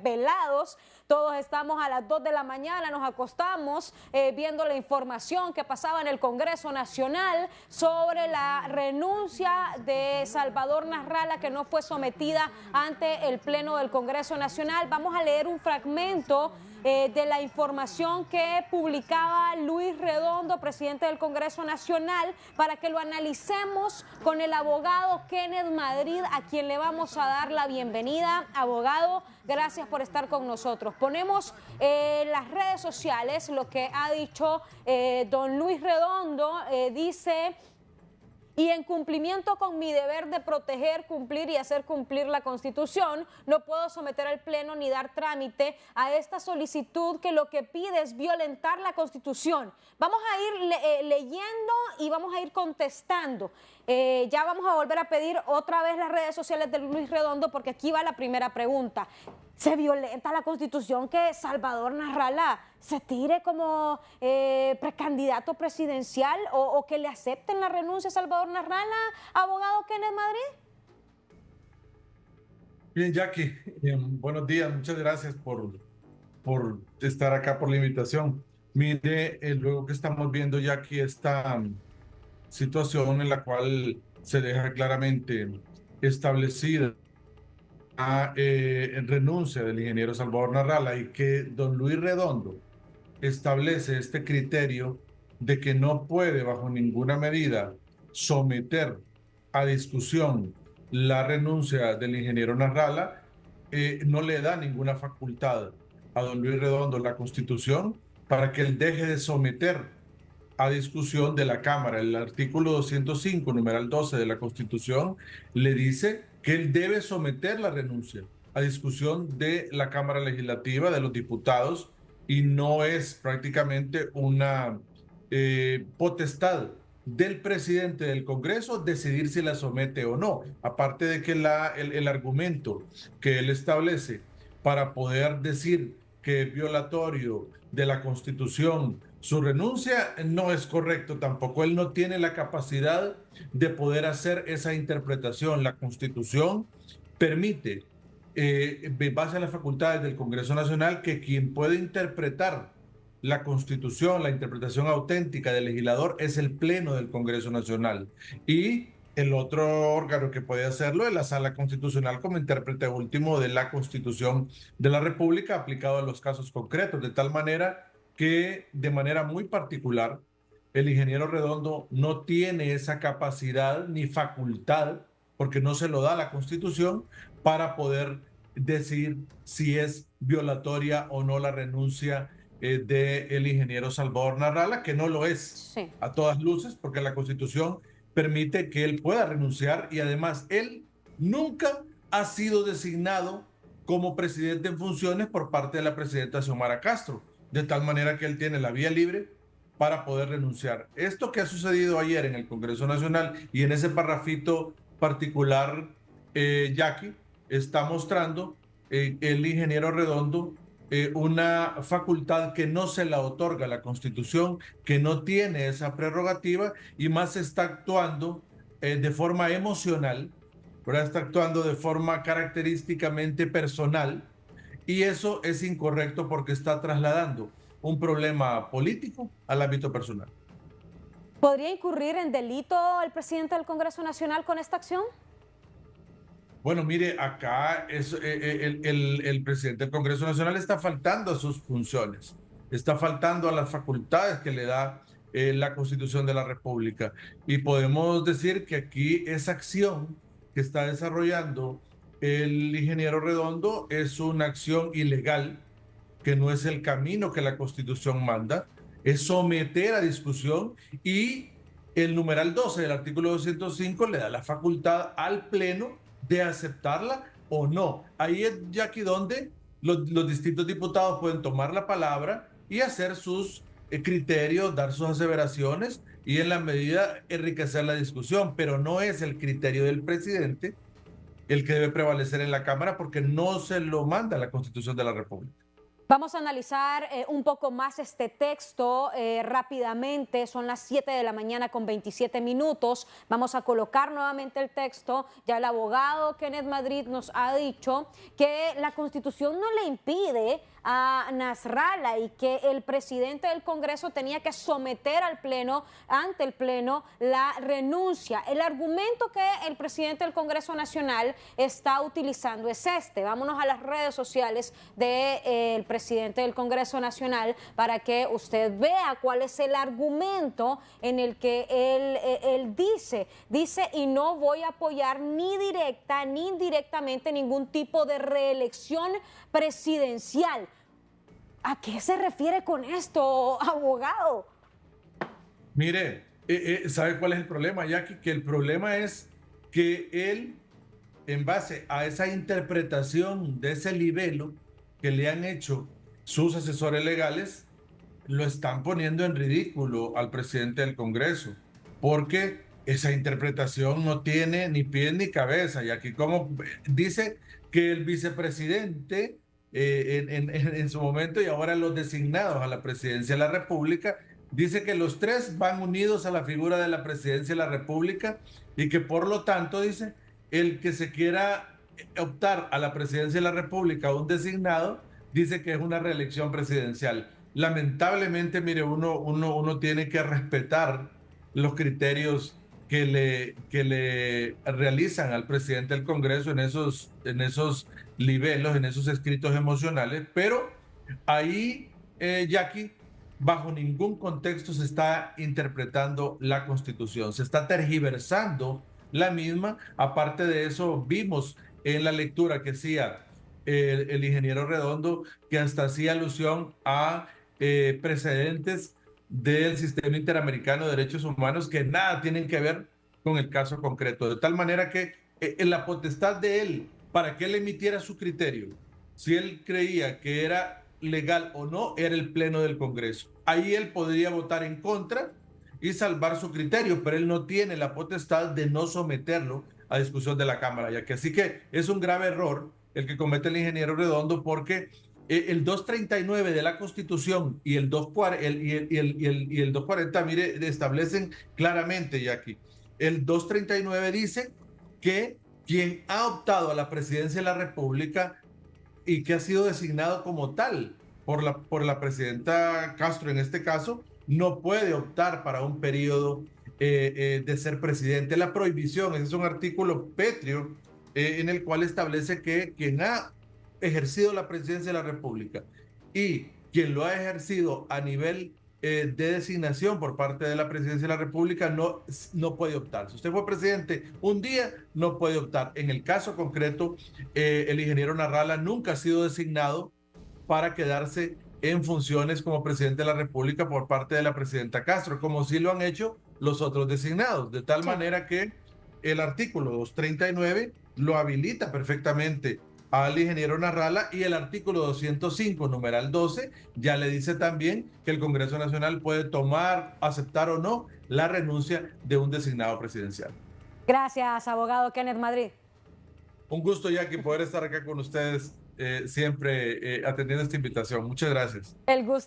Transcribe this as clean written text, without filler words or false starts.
desvelados. Todos estamos a las 2 de la mañana, nos acostamos viendo la información que pasaba en el Congreso Nacional sobre la renuncia de Salvador Nasralla, que no fue sometida ante el Pleno del Congreso Nacional. Vamos a leer un fragmento de la información que publicaba Luis Redondo, presidente del Congreso Nacional, para que lo analicemos con el abogado Kenneth Madrid, a quien le vamos a dar la bienvenida. Abogado, gracias por estar con nosotros. Ponemos en las redes sociales lo que ha dicho don Luis Redondo. Dice: y en cumplimiento con mi deber de proteger, cumplir y hacer cumplir la Constitución, no puedo someter al Pleno ni dar trámite a esta solicitud que lo que pide es violentar la Constitución. Vamos a ir leyendo y vamos a ir contestando. Ya vamos a volver a pedir otra vez las redes sociales de Luis Redondo, porque aquí va la primera pregunta. ¿Se violenta la Constitución que Salvador Nasralla se tire como precandidato presidencial o que le acepten la renuncia a Salvador Nasralla, abogado Kenneth Madrid? Bien, Jackie, buenos días, muchas gracias por estar acá, por la invitación. Mire, luego que estamos viendo, Jackie, esta situación en la cual se deja claramente establecida renuncia del ingeniero Salvador Nasralla y que don Luis Redondo establece este criterio de que no puede bajo ninguna medida someter a discusión la renuncia del ingeniero Nasralla, no le da ninguna facultad a don Luis Redondo la Constitución para que él deje de someter a discusión de la Cámara. El artículo 205, numeral 12 de la Constitución, le dice que él debe someter la renuncia a discusión de la Cámara Legislativa, de los diputados, y no es prácticamente una potestad del presidente del Congreso decidir si la somete o no. Aparte de que el argumento que él establece para poder decir que es violatorio de la Constitución su renuncia, no es correcto tampoco. Él no tiene la capacidad de poder hacer esa interpretación. La Constitución permite, base a las facultades del Congreso Nacional, que quien puede interpretar la Constitución, la interpretación auténtica del legislador, es el Pleno del Congreso Nacional. Y el otro órgano que puede hacerlo es la Sala Constitucional como intérprete último de la Constitución de la República aplicado a los casos concretos, de tal manera que de manera muy particular el ingeniero Redondo no tiene esa capacidad ni facultad, porque no se lo da la Constitución, para poder decir si es violatoria o no la renuncia del ingeniero Salvador Nasralla, que no lo es a todas luces, porque la Constitución permite que él pueda renunciar y además él nunca ha sido designado como presidente en funciones por parte de la presidenta Xiomara Castro, de tal manera que él tiene la vía libre para poder renunciar. Esto que ha sucedido ayer en el Congreso Nacional y en ese parrafito particular, Jackie, está mostrando el ingeniero Redondo una facultad que no se la otorga la Constitución, que no tiene esa prerrogativa y más está actuando de forma emocional, ¿verdad? Está actuando de forma característicamente personal, y eso es incorrecto porque está trasladando un problema político al ámbito personal. ¿Podría incurrir en delito el presidente del Congreso Nacional con esta acción? Bueno, mire, acá el presidente del Congreso Nacional está faltando a sus funciones, está faltando a las facultades que le da la Constitución de la República. Y podemos decir que aquí esa acción que está desarrollando el ingeniero Redondo es una acción ilegal, que no es el camino que la Constitución manda, es someter a discusión, y el numeral 12 del artículo 205 le da la facultad al Pleno de aceptarla o no. Ahí es, Jackie, donde los distintos diputados pueden tomar la palabra y hacer sus criterios, dar sus aseveraciones y en la medida enriquecer la discusión, pero no es el criterio del presidente el que debe prevalecer en la Cámara, porque no se lo manda la Constitución de la República. Vamos a analizar un poco más este texto rápidamente. Son las 7 de la mañana con 27 minutos. Vamos a colocar nuevamente el texto. Ya el abogado Kenneth Madrid nos ha dicho que la Constitución no le impide a Nasrallah y que el presidente del Congreso tenía que someter al Pleno, ante el Pleno, la renuncia. El argumento que el presidente del Congreso Nacional está utilizando es este. Vámonos a las redes sociales del presidente del Congreso Nacional para que usted vea cuál es el argumento en el que él dice, y no voy a apoyar ni directa ni indirectamente ningún tipo de reelección presidencial. ¿A qué se refiere con esto, abogado? Mire, ¿sabe cuál es el problema, Jackie? Que el problema es que él, en base a esa interpretación de ese libelo que le han hecho sus asesores legales, lo están poniendo en ridículo al presidente del Congreso, porque esa interpretación no tiene ni pies ni cabeza. Y aquí como dice que el vicepresidente en su momento y ahora los designados a la presidencia de la República, dice que los tres van unidos a la figura de la presidencia de la República y que por lo tanto, dice, el que se quiera optar a la presidencia de la República, un designado, dice que es una reelección presidencial. Lamentablemente, mire, uno tiene que respetar los criterios que le realizan al presidente del Congreso en esos libelos, en esos escritos emocionales, pero ahí, Jackie, bajo ningún contexto se está interpretando la Constitución, se está tergiversando la misma. Aparte de eso, vimos en la lectura que hacía el ingeniero Redondo, que hasta hacía alusión a precedentes del Sistema Interamericano de Derechos Humanos que nada tienen que ver con el caso concreto. De tal manera que en la potestad de él, para que él emitiera su criterio, si él creía que era legal o no, era el Pleno del Congreso. Ahí él podría votar en contra y salvar su criterio, pero él no tiene la potestad de no someterlo a discusión de la Cámara, ya que así que es un grave error el que comete el ingeniero Redondo, porque el 239 de la Constitución y el 240, mire, establecen claramente, Jackie, el 239 dice que quien ha optado a la presidencia de la República y que ha sido designado como tal por la presidenta Castro en este caso, no puede optar para un periodo de ser presidente. La prohibición, ese es un artículo pétreo en el cual establece que quien ha ejercido la presidencia de la República y quien lo ha ejercido a nivel de designación por parte de la presidencia de la República no puede optar. Si usted fue presidente un día, no puede optar. En el caso concreto, el ingeniero Nasrallah nunca ha sido designado para quedarse en funciones como presidente de la República por parte de la presidenta Castro, como sí lo han hecho los otros designados, de tal manera que el artículo 239 lo habilita perfectamente al ingeniero Nasrallah, y el artículo 205, numeral 12, ya le dice también que el Congreso Nacional puede tomar, aceptar o no la renuncia de un designado presidencial. Gracias, abogado Kenneth Madrid. Un gusto, Jackie, poder estar acá con ustedes siempre atendiendo esta invitación. Muchas gracias. El gusto